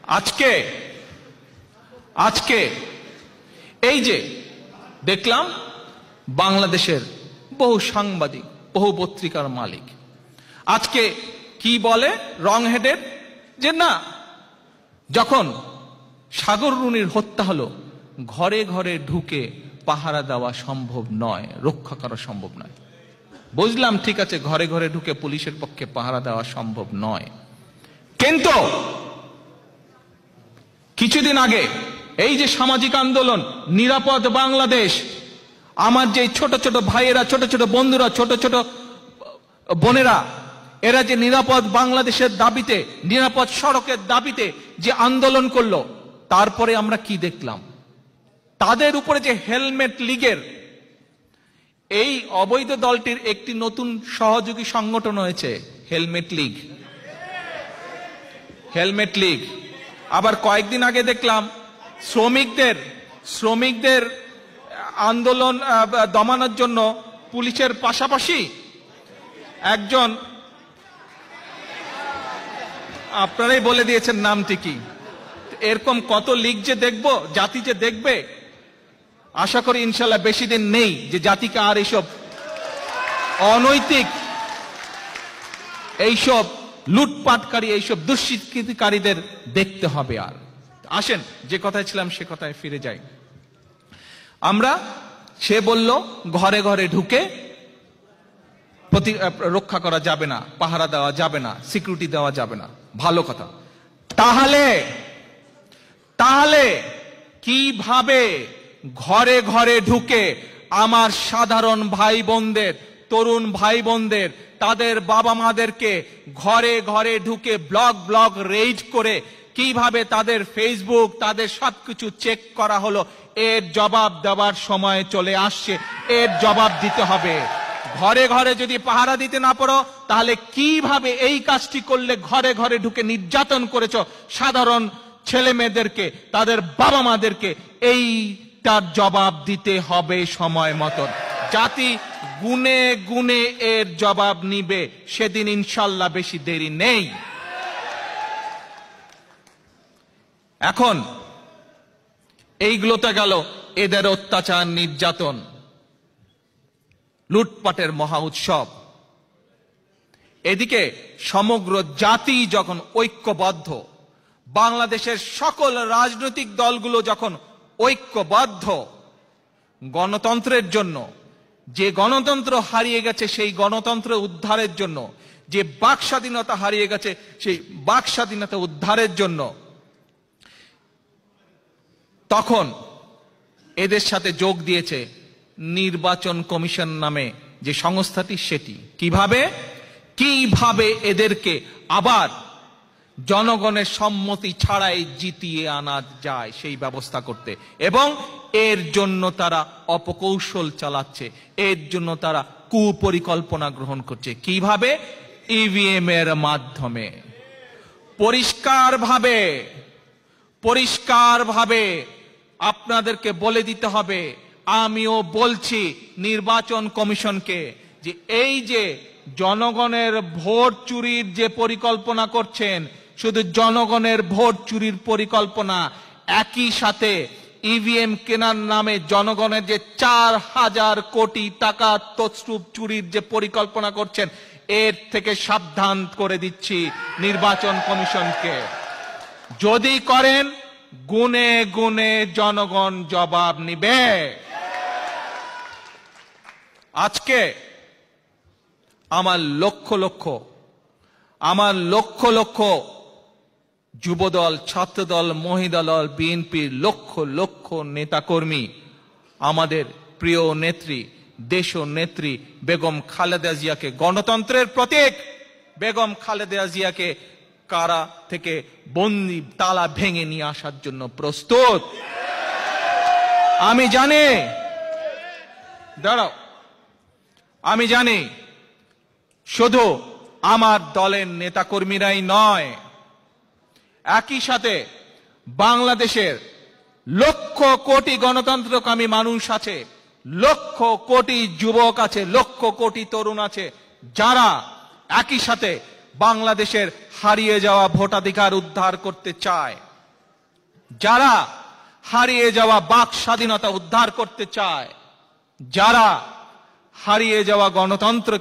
আজকে আজকে এই যে দেখলাম বাংলাদেশের বহু সাংবাদিক, বহু পত্রিকার মালিক আজকে কি বলে রং হেডের, যে না, যখন সাগর রুনির হত্যা হলো ঘরে ঘরে ঢুকে পাহারা দেওয়া সম্ভব নয়, রক্ষা করা সম্ভব নয়। বুঝলাম, ঠিক আছে, ঘরে ঘরে ঢুকে পুলিশের পক্ষে পাহারা দেওয়া সম্ভব নয়, কিন্তু কিছুদিন আগে এই যে সামাজিক আন্দোলন নিরাপদ বাংলাদেশ, আমার যে ছোট ছোট ভাইয়েরা, ছোট ছোট বন্ধুরা, ছোট ছোট বোনেরা, এরা যে নিরাপদ বাংলাদেশের দাবিতে, নিরাপদ সড়কের দাবিতে যে আন্দোলন করলো, তারপরে আমরা কি দেখলাম? তাদের উপরে যে হেলমেট লীগের এই অবৈধ দলটির একটি নতুন সহযোগী সংগঠন হয়েছে, হেলমেট লীগ। হেলমেট লীগ আবার কয়েকদিন আগে দেখলাম শ্রমিকদের আন্দোলন দমানোর জন্য পুলিশের পাশাপাশি একজন, আপনারাই বলে দিয়েছেন নামটি কি, এরকম কত লীগ যে দেখবো, জাতি যে দেখবে, আশা করি ইনশাল্লাহ বেশি দিন নেই যে জাতিকে আর এইসব অনৈতিক, এইসব লুটপাটকারী, এইসব দুষ্কৃতিকারীদের দেখতে হবে। আর আসেন, যে কথায় ছিলাম সে কথায় ফিরে যাই। সে বলল ঘরে ঘরে ঢুকে রক্ষা করা যাবে না, পাহারা দেওয়া যাবে না, সিকিউরিটি দেওয়া যাবে না। ভালো কথা। তাহলে কিভাবে ঘরে ঘরে ঢুকে আমার সাধারণ ভাই বোনদের, তরুণ ভাই বোনদের, তাদের বাবা মাদেরকে ঘরে ঘরে ঢুকে ব্লক রেইড করে কিভাবে তাদের ফেসবুক, তাদের সবকিছু চেক করা হলো, এর জবাব দেওয়ার সময় চলে আসছে। এর জবাব দিতে হবে। ঘরে ঘরে যদি পাহারা দিতে না পারো, তাহলে কিভাবে এই কাজটি করলে ঘরে ঘরে ঢুকে নির্যাতন করেছো সাধারণ ছেলে মেয়েদেরকে, তাদের বাবা মাদেরকে, এইটার জবাব দিতে হবে সময় মতন। জাতি গুনে গুনে এর জবাব নিবে, সেদিন ইনশাল্লাহ বেশি দেরি নেই। এখন এইগুলোতে গেল এদের অত্যাচার, নির্যাতন, লুটপাটের মহা উৎসব। এদিকে সমগ্র জাতি যখন ঐক্যবদ্ধ, বাংলাদেশের সকল রাজনৈতিক দলগুলো যখন ঐক্যবদ্ধ গণতন্ত্রের জন্য, যে গণতন্ত্র হারিয়ে গেছে সেই গণতন্ত্র উদ্ধারের জন্য, যে বাক স্বাধীনতা হারিয়ে গেছে সেই বাক স্বাধীনতা উদ্ধারের জন্য, তখন এদের সাথে যোগ দিয়েছে নির্বাচন কমিশন নামে যে সংস্থাটি, সেটি কিভাবে এদেরকে আবার জনগণের সম্মতি ছাড়াই জিতিয়ে আনা যায় সেই ব্যবস্থা করতে। এবং এর জন্য তারা অপকৌশল চালাচ্ছে, এর জন্য তারা কুপরিকল্পনা গ্রহণ করছে। কিভাবে? ইভিএম এর মাধ্যমে। পরিষ্কারভাবে আপনাদেরকে বলে দিতে হবে, আমিও বলছি নির্বাচন কমিশনকে, যে এই যে জনগণের ভোট চুরির যে পরিকল্পনা করছেন, শুধু জনগণের ভোট চুরির পরিকল্পনা, একই সাথে ইভিএম কেনার নামে জনগণের যে 4,000 কোটি টাকা তছরূপ চুরির যে পরিকল্পনা করছেন, এর থেকে সাবধান করে দিচ্ছি নির্বাচন কমিশনকে। যদি করেন, গুনে গুনে জনগণ জবাব নিবে। আজকে আমার লক্ষ লক্ষ যুবদল, ছাত্রদল, মহিলা দল, বিএনপির লক্ষ নেতাকর্মী, আমাদের প্রিয় নেত্রী, দেশ নেত্রী বেগম খালেদা জিয়াকে, গণতন্ত্রের প্রতীক বেগম খালেদা জিয়াকে কারা থেকে বন্দি তালা ভেঙে নিয়ে আসার জন্য প্রস্তুত। আমি জানি শুধু আমার দলের নেতাকর্মীরাই নয়, একই সাথে বাংলাদেশের লক্ষ কোটি গণতন্ত্রকামী মানুষ আছে, লক্ষ কোটি যুবক আছে, লক্ষ কোটি তরুণ আছে, যারা একই সাথে বাংলাদেশের হারিয়ে যাওয়া ভোটাধিকার উদ্ধার করতে চায়। যারা হারিয়ে যাওয়া বাক স্বাধীনতা উদ্ধার করতে চায়, যারা হারিয়ে যাওয়া গণতন্ত্র